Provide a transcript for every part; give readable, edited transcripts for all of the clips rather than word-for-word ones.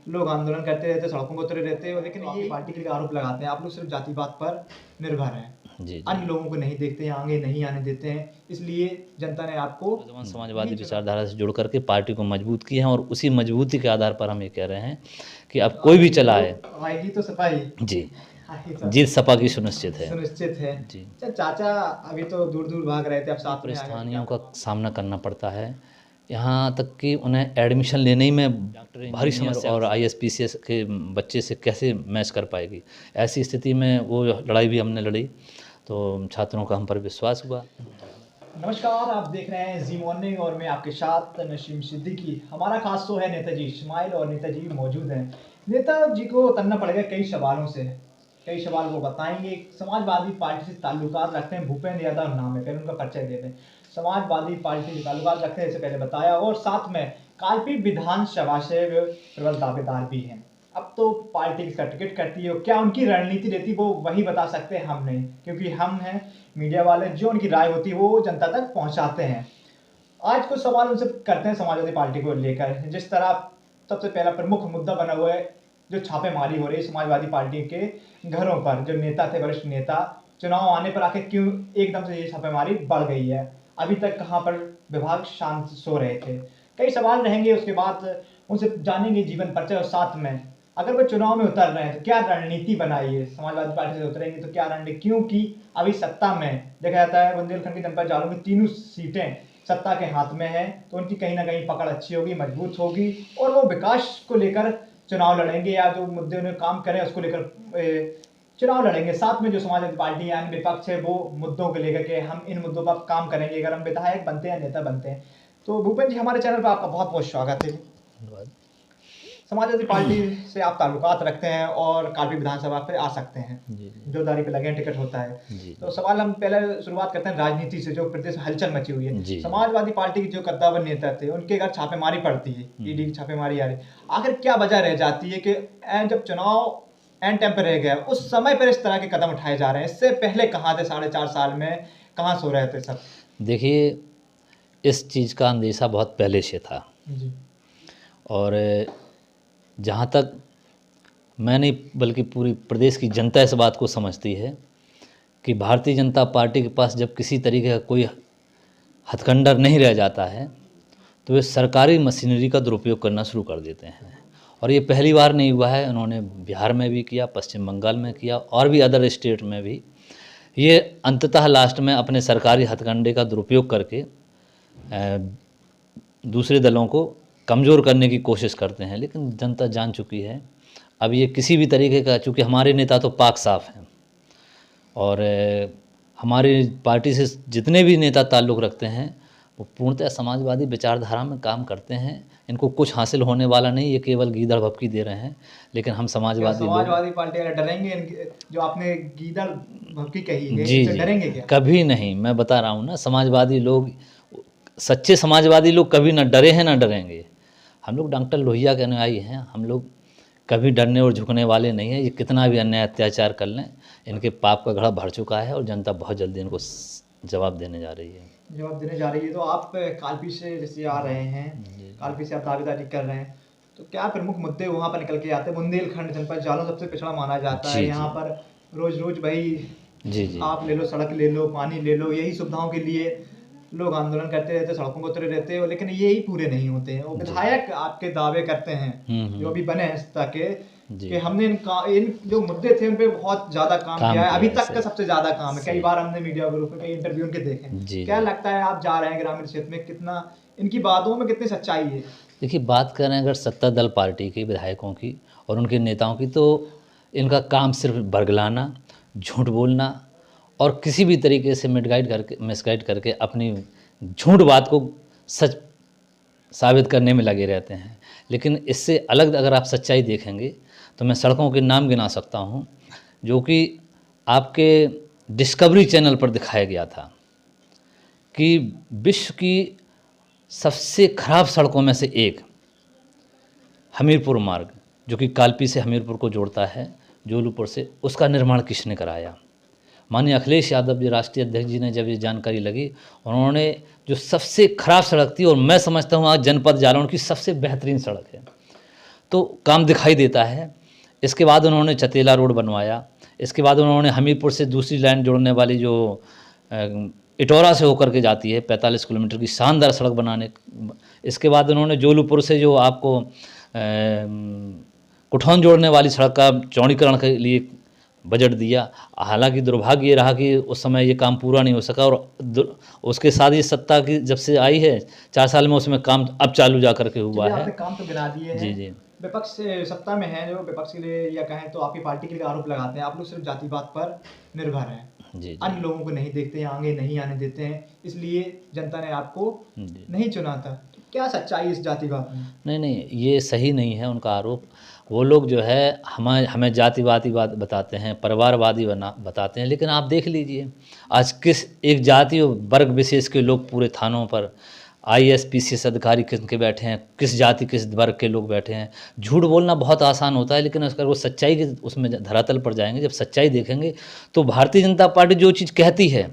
लोग आंदोलन करते रहते, सड़कों पर उतरे रहते हैं, लेकिन ये पार्टी के लिए आरोप लगाते हैं आप लोग सिर्फ जातिवाद पर निर्भर हैं, जी अन्य लोगों को नहीं देखते हैं, आगे नहीं आने देते हैं, इसलिए जनता ने आपको नौजवान समाजवादी विचारधारा से जुड़ करके पार्टी को मजबूत किया है और उसी मजबूती के आधार पर हम ये कह रहे हैं कि अब कोई भी चला है आएगी तो सफाई जी आएगी तो जीत सपा की सुनिश्चित है। सुनिश्चित है। जी चाचा अभी तो दूर दूर भाग रहे थे, अब साथ में आ गए। परेशानियों का सामना करना पड़ता है, यहाँ तक कि उन्हें एडमिशन लेने ही में भारी समस्या और ISPCS के बच्चे से कैसे मैच कर पाएगी। ऐसी स्थिति में वो लड़ाई भी हमने लड़ी तो छात्रों का हम पर विश्वास हुआ। नमस्कार, आप देख रहे हैं जी मॉर्निंग और मैं आपके साथ नसीम सिद्दीकी। हमारा खास शो है नेताजी इस्माइल और नेताजी मौजूद हैं। नेताजी को उतरना पड़ेगा कई सवालों से, कई सवाल वो बताएंगे। समाजवादी पार्टी से ताल्लुकात रखते हैं, भूपेंद्र यादव नाम है, पहले उनका परिचय देते हैं। समाजवादी पार्टी से ताल्लुकात रखते हैं, जैसे पहले बताया, और साथ में कालपी विधानसभा से प्रबल दावेदार भी हैं। अब तो पार्टी किसका टिकट करती है, क्या उनकी रणनीति रहती है, वो वही बता सकते हैं, हम नहीं, क्योंकि हम हैं मीडिया वाले। जो उनकी राय होती है वो जनता तक पहुंचाते हैं। आज कुछ सवाल उनसे करते हैं समाजवादी पार्टी को लेकर। जिस तरह सबसे पहला प्रमुख मुद्दा बना हुआ है, जो छापेमारी हो रही है समाजवादी पार्टी के घरों पर, जो नेता थे, वरिष्ठ नेता, चुनाव आने पर आखिर क्यों एकदम से ये छापेमारी बढ़ गई है। अभी तक कहाँ पर विभाग शांत सो रहे थे। कई सवाल रहेंगे, उसके बाद उनसे जानेंगे जीवन परिचय, और साथ में अगर वो चुनाव में उतर रहे हैं तो क्या रणनीति बनाई है। समाजवादी पार्टी से उतरेंगे तो क्या रणनीति, क्योंकि अभी सत्ता में देखा जाता है बुंदेलखंड की जनपद जालों में तीनों सीटें सत्ता के हाथ में है, तो उनकी कहीं ना कहीं पकड़ अच्छी होगी, मजबूत होगी, और वो विकास को लेकर चुनाव लड़ेंगे, या जो मुद्दे उन्हें काम करें उसको लेकर चुनाव लड़ेंगे। साथ में जो समाजवादी पार्टी यानी विपक्ष है, वो मुद्दों को लेकर के हम इन मुद्दों पर काम करेंगे अगर हम विधायक बनते हैं, नेता बनते हैं। तो भूपेंद्र जी, हमारे चैनल पर आपका बहुत बहुत स्वागत है। धन्यवाद। समाजवादी पार्टी से आप ताल्लुकात रखते हैं और कालपी विधानसभा पे आ सकते हैं, जी जो दारी पे लगे टिकट होता है। जी तो सवाल हम पहले शुरुआत करते हैं राजनीति से, जो प्रदेश में हलचल मची हुई है। जी। समाजवादी पार्टी के जो कद्दावर नेता थे, उनके घर छापेमारी पड़ती है, ईडी की छापेमारी आ रही, आखिर क्या वजह रह जाती है कि जब चुनाव एंड टाइम पर रह गया, उस समय पर इस तरह के कदम उठाए जा रहे हैं। इससे पहले कहाँ थे, 4.5 साल में कहाँ सो रहे थे सब। देखिए, इस चीज़ का अंदेशा बहुत पहले से था जी और जहाँ तक मैं नहीं बल्कि पूरी प्रदेश की जनता इस बात को समझती है कि भारतीय जनता पार्टी के पास जब किसी तरीके का कोई हथकंडा नहीं रह जाता है तो वे सरकारी मशीनरी का दुरुपयोग करना शुरू कर देते हैं। और ये पहली बार नहीं हुआ है, उन्होंने बिहार में भी किया, पश्चिम बंगाल में किया और भी अदर स्टेट में भी। ये अंततः लास्ट में अपने सरकारी हथकंडे का दुरुपयोग करके दूसरे दलों को कमज़ोर करने की कोशिश करते हैं। लेकिन जनता जान चुकी है अब ये किसी भी तरीके का, चूँकि हमारे नेता तो पाक साफ हैं और हमारी पार्टी से जितने भी नेता ताल्लुक़ रखते हैं वो पूर्णतः समाजवादी विचारधारा में काम करते हैं। इनको कुछ हासिल होने वाला नहीं, ये केवल गीदड़ भभकी दे रहे हैं। लेकिन हम समाजवादी पार्टी वाले डरेंगे, जो आपने गीदड़ भभकी कही है, जी इससे जी डरेंगे क्या? कभी नहीं। मैं बता रहा हूँ ना, समाजवादी लोग, सच्चे समाजवादी लोग कभी ना डरे हैं ना डरेंगे। हम लोग डॉक्टर लोहिया के अनुयायी हैं, हम लोग कभी डरने और झुकने वाले नहीं हैं। ये कितना भी अन्याय अत्याचार कर लें, इनके पाप का घड़ा भर चुका है और जनता बहुत जल्दी इनको जवाब देने जा रही है। तो आप कालपी से जैसे आ रहे हैं, कालपी से आप दावेदारी कर रहे हैं, तो क्या प्रमुख मुद्दे वहाँ पर निकल के आते हैं। बुंदेलखंड जनपद जालौन सबसे पिछड़ा माना जाता है, यहाँ पर रोज रोज भाई जी आप ले लो, सड़क ले लो, पानी ले लो, यही सुविधाओं के लिए लोग आंदोलन करते रहते, सड़कों पर उतरे रहते हैं, लेकिन यही पूरे नहीं होते हैं। वो विधायक आपके दावे करते हैं जो अभी बने हैं सत्ता के, कि हमने इन जो मुद्दे थे उन पे बहुत ज्यादा काम किया है, अभी तक का सबसे ज्यादा काम है। कई बार हमने मीडिया ग्रुप में कई इंटरव्यू उनके देखे। क्या लगता है, आप जा रहे हैं ग्रामीण क्षेत्र में, कितना इनकी बातों में कितनी सच्चाई है? देखिए, बात करें अगर सत्ता दल पार्टी के विधायकों की और उनके नेताओं की, तो इनका काम सिर्फ बरगलाना, झूठ बोलना और किसी भी तरीके से मिसगाइड करके अपनी झूठ बात को सच साबित करने में लगे रहते हैं। लेकिन इससे अलग अगर आप सच्चाई देखेंगे तो मैं सड़कों के नाम गिना सकता हूं, जो कि आपके डिस्कवरी चैनल पर दिखाया गया था कि विश्व की सबसे खराब सड़कों में से एक हमीरपुर मार्ग, जो कि कालपी से हमीरपुर को जोड़ता है जोलूपुर से, उसका निर्माण किसने कराया। माननीय अखिलेश यादव जी, राष्ट्रीय अध्यक्ष जी ने जब ये जानकारी लगी, उन्होंने जो सबसे खराब सड़क थी, और मैं समझता हूँ आज जनपद जालौन की सबसे बेहतरीन सड़क है, तो काम दिखाई देता है। इसके बाद उन्होंने चतेला रोड बनवाया, इसके बाद उन्होंने हमीरपुर से दूसरी लाइन जोड़ने वाली जो इटौरा से होकर के जाती है 45 किलोमीटर की शानदार सड़क बनाने। इसके बाद उन्होंने जोलूपुर से जो आपको कुठौन जोड़ने वाली सड़क का चौड़ीकरण के लिए बजट दिया। हालांकि दुर्भाग्य ये रहा कि उस समय ये काम पूरा नहीं हो सका, और उसके साथ ये सत्ता की जब से आई है 4 साल में उसमें काम अब चालू जा करके हुआ चलिए, है। आपने काम तो गिना दिए हैं। जी जी विपक्ष सत्ता में है, जो विपक्ष के लिए या कहें तो आपकी पार्टी के लिए आरोप लगाते हैं आप लोग सिर्फ जातिवाद पर निर्भर हैं, जी जी अन्य लोगों को नहीं देखते हैं, आगे नहीं आने देते हैं, इसलिए जनता ने आपको जी। नहीं चुना था। तो क्या सच्चाई इस जातिवाद में? नहीं नहीं, ये सही नहीं है उनका आरोप। वो लोग जो है हमें हमें जातिवादी बात बताते हैं, परिवारवादी बताते हैं, लेकिन आप देख लीजिए आज किस एक जाति और वर्ग विशेष के लोग पूरे थानों पर आईएएस पीसीएस अधिकारी किनके बैठे हैं, किस जाति किस वर्ग के लोग बैठे हैं। झूठ बोलना बहुत आसान होता है, लेकिन अगर वो सच्चाई के उसमें धरातल पर जाएंगे, जब सच्चाई देखेंगे, तो भारतीय जनता पार्टी जो चीज़ कहती है,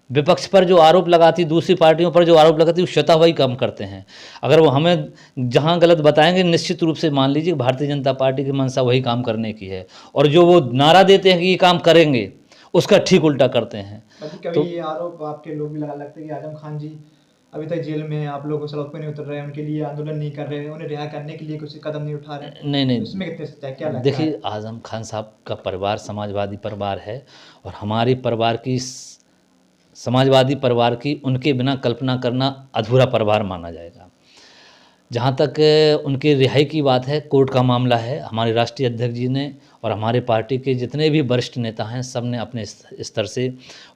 विपक्ष पर जो आरोप लगाती, दूसरी पार्टियों पर जो आरोप लगाती, वो स्वतः वही काम करते हैं। अगर वो हमें जहां गलत बताएंगे, निश्चित रूप से मान लीजिए भारतीय जनता पार्टी की मंशा वही काम करने की है, और जो वो नारा देते हैं कि ये काम करेंगे, उसका ठीक उल्टा करते हैं। कभी तो ये आरोप आपके लोग भी लगा लगता है कि आजम खान जी अभी तक जेल में हैं, आप लोग सड़क पे नहीं उतर रहे हैं, उनके लिए आंदोलन नहीं कर रहे हैं, उन्हें रिहा करने के लिए कुछ कदम नहीं उठा रहे हैं, नहीं नहीं, इसमें कितने सच्चाई क्या लगता है? देखिए आजम खान साहब का परिवार समाजवादी परिवार है, और हमारे परिवार की समाजवादी परिवार की उनके बिना कल्पना करना अधूरा परिवार माना जाएगा। जहाँ तक उनकी रिहाई की बात है, कोर्ट का मामला है, हमारे राष्ट्रीय अध्यक्ष जी ने और हमारे पार्टी के जितने भी वरिष्ठ नेता हैं, सब ने अपने स्तर से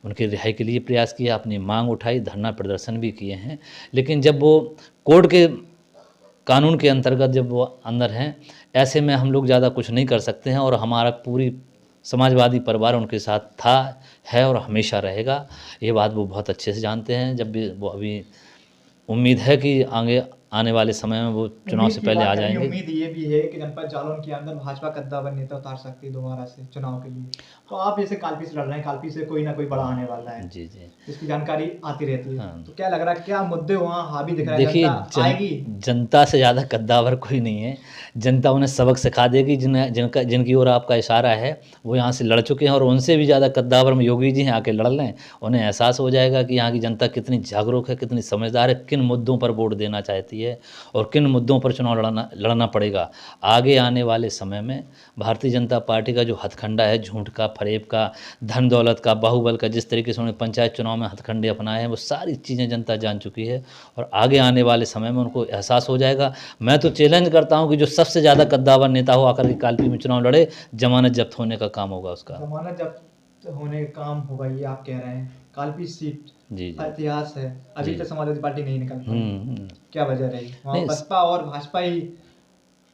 उनकी रिहाई के लिए प्रयास किया, अपनी मांग उठाई, धरना प्रदर्शन भी किए हैं। लेकिन जब वो कोर्ट के कानून के अंतर्गत जब वो अंदर हैं, ऐसे में हम लोग ज़्यादा कुछ नहीं कर सकते हैं, और हमारा पूरी समाजवादी परिवार उनके साथ था, है और हमेशा रहेगा। ये बात वो बहुत अच्छे से जानते हैं। जब भी वो अभी उम्मीद है कि आगे आने वाले समय में वो चुनाव से पहले आ जाएंगे। उम्मीद ये भी है कि जनपद जालौन के अंदर भाजपा कद्दावर नेता उतार सकती है दोबारा से चुनाव के लिए। तो आप जैसे कालपी से लड़ रहे हैं, कालपी से कोई ना कोई बड़ा आने वाला है, जी जी। इसकी जानकारी आती रहती है। हाँ। तो क्या लग रहा है, क्या मुद्दे वहाँ हावी दिख रहे हैं? देखिए जनता आएगी? जनता से ज़्यादा कद्दावर कोई नहीं है। जनता उन्हें सबक सिखा देगी। जिनकी ओर आपका इशारा है वो यहाँ से लड़ चुके हैं, और उनसे भी ज़्यादा कद्दावर में योगी जी हैं, आके लड़ लें। उन्हें एहसास हो जाएगा कि यहाँ की जनता कितनी जागरूक है, कितनी समझदार है, किन मुद्दों पर वोट देना चाहती है और किन मुद्दों पर चुनाव लड़ना पड़ेगा। आगे आने वाले समय में भारतीय जनता पार्टी का जो हथकंडा है, झूठ का, फरेब का, धन दौलत का, बाहुबल का, जिस तरीके से उन्होंने पंचायत चुनाव में हथकंडे अपनाए हैं, वो सारी चीज़ें जनता जान चुकी है, और आगे आने वाले समय में उनको एहसास हो जाएगा। मैं तो चैलेंज करता हूं कि जो सबसे ज़्यादा कद्दावर नेता हो आकर के कालपी में चुनाव लड़े, जमानत जब्त होने का काम होगा उसका। जमानत जब्त होने का काम होगा, ये आप कह रहे हैं? कालपी सीट जी का जी इतिहास है, अभी जी। तक समाजवादी पार्टी नहीं निकल पाई। क्या वजह रही? वहाँ नहीं बसपा और भाजपा ही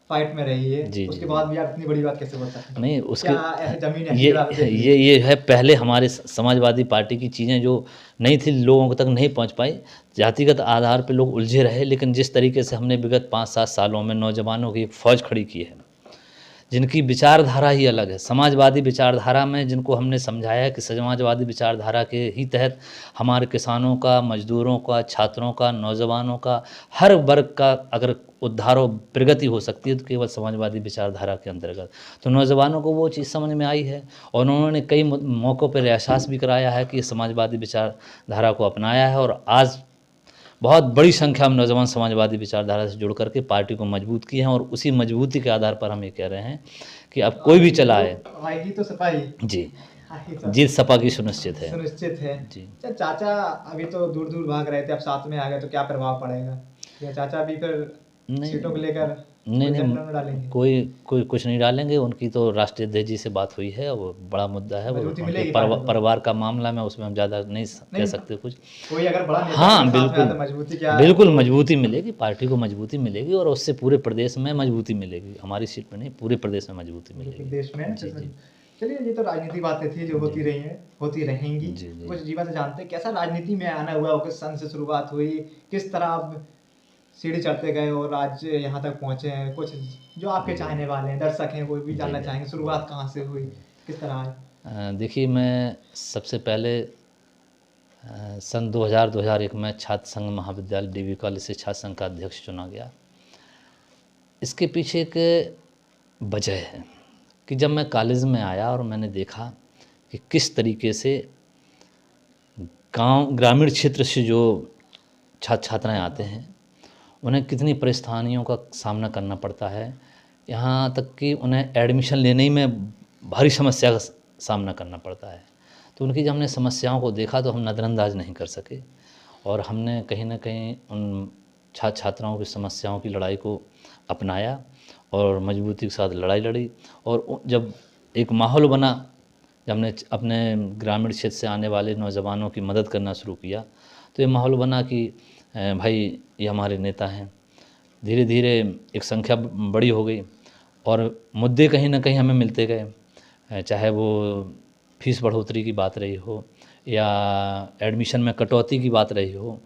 फाइट में रही है, जी उसके जी बाद भी आप इतनी बड़ी बात कैसे बोल सकते हैं? नहीं, उसके क्या ऐसे जमीन ऐसी ये गिरा देती है? ये है, पहले हमारे समाजवादी पार्टी की चीज़ें जो नहीं थी, लोगों तक नहीं पहुंच पाई, जातिगत आधार पे लोग उलझे रहे। लेकिन जिस तरीके से हमने विगत 5-7 सालों में नौजवानों की एक फ़ौज खड़ी की है, जिनकी विचारधारा ही अलग है, समाजवादी विचारधारा में जिनको हमने समझाया है कि समाजवादी विचारधारा के ही तहत हमारे किसानों का, मजदूरों का, छात्रों का, नौजवानों का, हर वर्ग का अगर उद्धार और प्रगति हो सकती है तो केवल समाजवादी विचारधारा के अंतर्गत। तो नौजवानों को वो चीज़ समझ में आई है, और उन्होंने कई मौक़ों पर एहसास भी कराया है कि समाजवादी विचारधारा को अपनाया है, और आज बहुत बड़ी संख्या में नौजवान समाजवादी विचारधारा से जुड़ करके पार्टी को मजबूत किए हैं। और उसी मजबूती के आधार पर हम ये कह रहे हैं कि अब कोई भी चला आए, आएगी तो सपा ही जी, आएगी तो जीत सपा की सुनिश्चित है। सुनिश्चित है। जी। अच्छा, चाचा अभी तो दूर दूर भाग रहे थे, अब साथ में आ गए तो क्या प्रभाव पड़ेगा? या चाचा भी फिर नहीं सीटों को लेकर नहीं कोई नहीं, जंगल में डालेंगे? कोई कुछ नहीं डालेंगे। उनकी तो राष्ट्रीय अध्यक्ष जी से बात हुई है, वो बड़ा मुद्दा है, वो मजबूती उनके मिलेगी पार्टी को? परिवार का मामला में, उसमें हम ज़्यादा नहीं कह नहीं, सकते कुछ। कोई अगर बड़ा नेता हाँ के साथ में बिल्कुल, आता, मजबूती क्या? बिल्कुल मजबूती मिलेगी, पार्टी को मजबूती मिलेगी, और उससे पूरे प्रदेश में मजबूती मिलेगी। हमारी सीट में नहीं, पूरे प्रदेश में मजबूती मिलेगी। देश में? जी जी चलिए, ये तो राजनीति बातें थी जो होती रही हैं, होती रहेंगी। जी जी। कुछ जीवन से जानते हैं कैसा राजनीति में आना हुआ हो, किस सन से शुरुआत हुई, किस तरह आप सीढ़ी चढ़ते गए और आज यहाँ तक पहुँचे हैं। कुछ जो आपके चाहने वाले हैं, दर्शक हैं, वो भी जानना चाहेंगे शुरुआत कहाँ से हुई, किस तरह आई? देखिए, मैं सबसे पहले सन 2000-2001 में छात्र संघ महाविद्यालय DB कॉलेज से छात्र संघ का अध्यक्ष चुना गया। इसके पीछे एक वजह है कि जब मैं कॉलेज में आया और मैंने देखा कि किस तरीके से ग्रामीण क्षेत्र से जो छात्र छात्राएँ आते हैं, उन्हें कितनी परेशानियों का सामना करना पड़ता है। यहाँ तक कि उन्हें एडमिशन लेने ही में भारी समस्या का सामना करना पड़ता है। तो उनकी जब हमने समस्याओं को देखा तो हम नज़रअंदाज नहीं कर सके और हमने कहीं न कहीं उन छात्र छात्राओं की समस्याओं की लड़ाई को अपनाया और मजबूती के साथ लड़ाई लड़ी। और जब एक माहौल बना, जब हमने अपने ग्रामीण क्षेत्र से आने वाले नौजवानों की मदद करना शुरू किया, तो ये माहौल बना कि भाई ये हमारे नेता हैं। धीरे धीरे एक संख्या बड़ी हो गई और मुद्दे कहीं ना कहीं हमें मिलते गए, चाहे वो फीस बढ़ोतरी की बात रही हो या एडमिशन में कटौती की बात रही हो,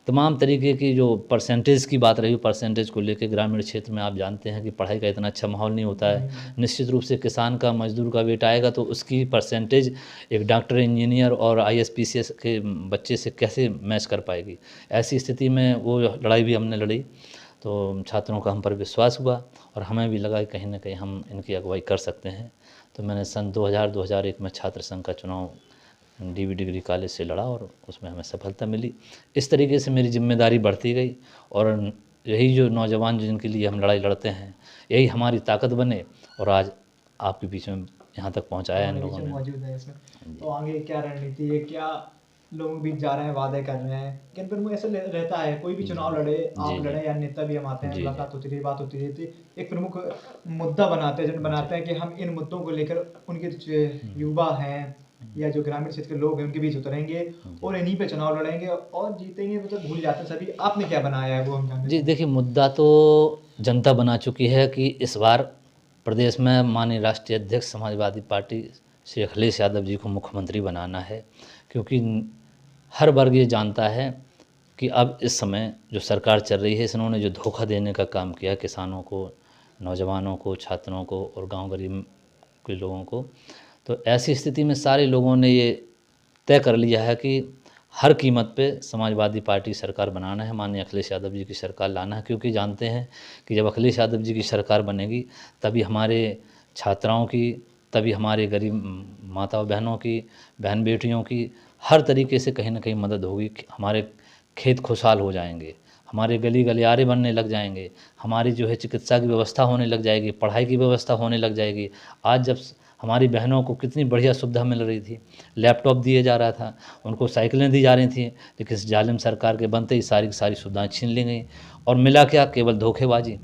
तमाम तरीके की जो परसेंटेज की बात रही हो, परसेंटेज को लेके ग्रामीण क्षेत्र में आप जानते हैं कि पढ़ाई का इतना अच्छा माहौल नहीं होता है। निश्चित रूप से किसान का, मजदूर का बेटा आएगा तो उसकी परसेंटेज एक डॉक्टर, इंजीनियर और आईएएस पीसीएस के बच्चे से कैसे मैच कर पाएगी। ऐसी स्थिति में वो लड़ाई भी हमने लड़ी, तो छात्रों का हम पर विश्वास हुआ और हमें भी लगा कि कहीं ना कहीं हम इनकी अगुवाई कर सकते हैं। तो मैंने सन 2000-2001 में छात्र संघ का चुनाव डीवी डिग्री कॉलेज से लड़ा और उसमें हमें सफलता मिली। इस तरीके से मेरी जिम्मेदारी बढ़ती गई और यही जो नौजवान जिनके लिए हम लड़ाई लड़ते हैं, यही हमारी ताकत बने और आज आपके बीच में यहाँ तक पहुँचाया इन लोगों ने। मौजूद है इसमें। तो आगे क्या रणनीति है, क्या लोग भी जा रहे हैं, वादे कर रहे हैं, किन पर मुझे ऐसा रहता है कोई भी चुनाव लड़े, आप लड़े या नेता भी हम आते हैं, मुलाकात होती रही, बात होती रहती, एक प्रमुख मुद्दा बनाते हैं, जब बनाते हैं कि हम इन मुद्दों को लेकर उनके जो युवा हैं या जो ग्रामीण क्षेत्र के लोग हैं उनके बीच उतरेंगे और इन्हीं पे चुनाव लड़ेंगे और जीतेंगे। मतलब भूल जाते हैं सभी आपने क्या बनाया है वो हम जानते हैं। जी देखिए, मुद्दा तो जनता बना चुकी है कि इस बार प्रदेश में माननीय राष्ट्रीय अध्यक्ष समाजवादी पार्टी श्री अखिलेश यादव जी को मुख्यमंत्री बनाना है, क्योंकि हर वर्ग ये जानता है कि अब इस समय जो सरकार चल रही है, इन्होंने जो धोखा देने का काम किया किसानों को, नौजवानों को, छात्रों को और गांव गरीब के लोगों को, तो ऐसी स्थिति में सारे लोगों ने ये तय कर लिया है कि हर कीमत पे समाजवादी पार्टी सरकार बनाना है, माननीय अखिलेश यादव जी की सरकार लाना है। क्योंकि जानते हैं कि जब अखिलेश यादव जी की सरकार बनेगी तभी हमारे छात्राओं की, तभी हमारे गरीब माताओं बहनों की, बहन बेटियों की हर तरीके से कहीं ना कहीं मदद होगी। हमारे खेत खुशहाल हो जाएंगे, हमारे गली गलियारे बनने लग जाएंगे, हमारी जो है चिकित्सा की व्यवस्था होने लग जाएगी, पढ़ाई की व्यवस्था होने लग जाएगी। आज जब हमारी बहनों को कितनी बढ़िया सुविधा मिल रही थी, लैपटॉप दिए जा रहा था, उनको साइकिलें दी जा रही थी, लेकिन इस जालिम सरकार के बनते ही सारी की सारी सुविधाएं छीन ली गई और मिला क्या, केवल धोखेबाजी।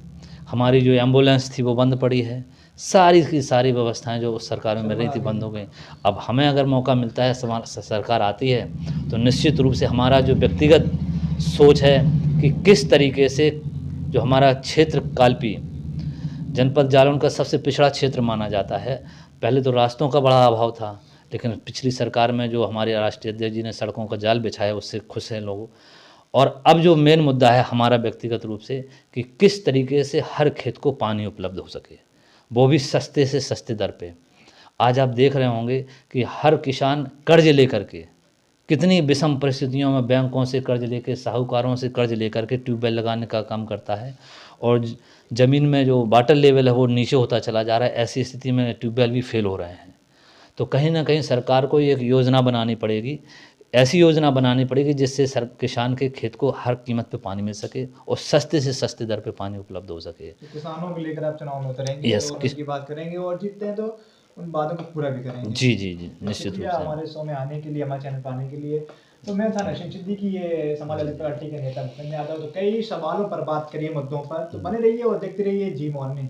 हमारी जो एम्बुलेंस थी वो बंद पड़ी है, सारी की सारी व्यवस्थाएं जो उस सरकार में मिल रही थी बंद हो गई। अब हमें अगर मौका मिलता है, सरकार आती है, तो निश्चित रूप से हमारा जो व्यक्तिगत सोच है कि किस तरीके से जो हमारा क्षेत्र कालपी जनपद जालौन का सबसे पिछड़ा क्षेत्र माना जाता है, पहले तो रास्तों का बड़ा अभाव था, लेकिन पिछली सरकार में जो हमारे राष्ट्रीय अध्यक्ष जी ने सड़कों का जाल बिछाया उससे खुश हैं लोग। और अब जो मेन मुद्दा है हमारा व्यक्तिगत रूप से कि किस तरीके से हर खेत को पानी उपलब्ध हो सके, वो भी सस्ते से सस्ते दर पे। आज आप देख रहे होंगे कि हर किसान कर्ज लेकर के, कितनी विषम परिस्थितियों में बैंकों से कर्ज लेकर, साहूकारों से कर्ज लेकर के ट्यूबवेल लगाने का काम करता है और ज़मीन में जो वाटर लेवल है वो नीचे होता चला जा रहा है। ऐसी स्थिति में ट्यूबवेल भी फेल हो रहे हैं। तो कहीं ना कहीं सरकार को एक योजना बनानी पड़ेगी, ऐसी योजना बनानी पड़ेगी जिससे किसान के खेत को हर कीमत पे पानी मिल सके और सस्ते से सस्ते दर पे पानी उपलब्ध हो सके। तो किसानों को लेकर आप चुनाव में उतरेंगे और उनकी बात करेंगे और जीतते हैं तो उन बातों को पूरा भी करेंगे। जी जी जी, निश्चित रूप से। हमारे शो में आने के लिए, हमारे चैनल पर आने के लिए। तो मैं था नशीम सिद्दीकी, ये समाजवादी पार्टी के नेता भूपेंद्र यादव। तो कई सवालों पर बात करिए, मुद्दों पर, तो बने रहिए और देखते रहिए जी मॉर्निंग।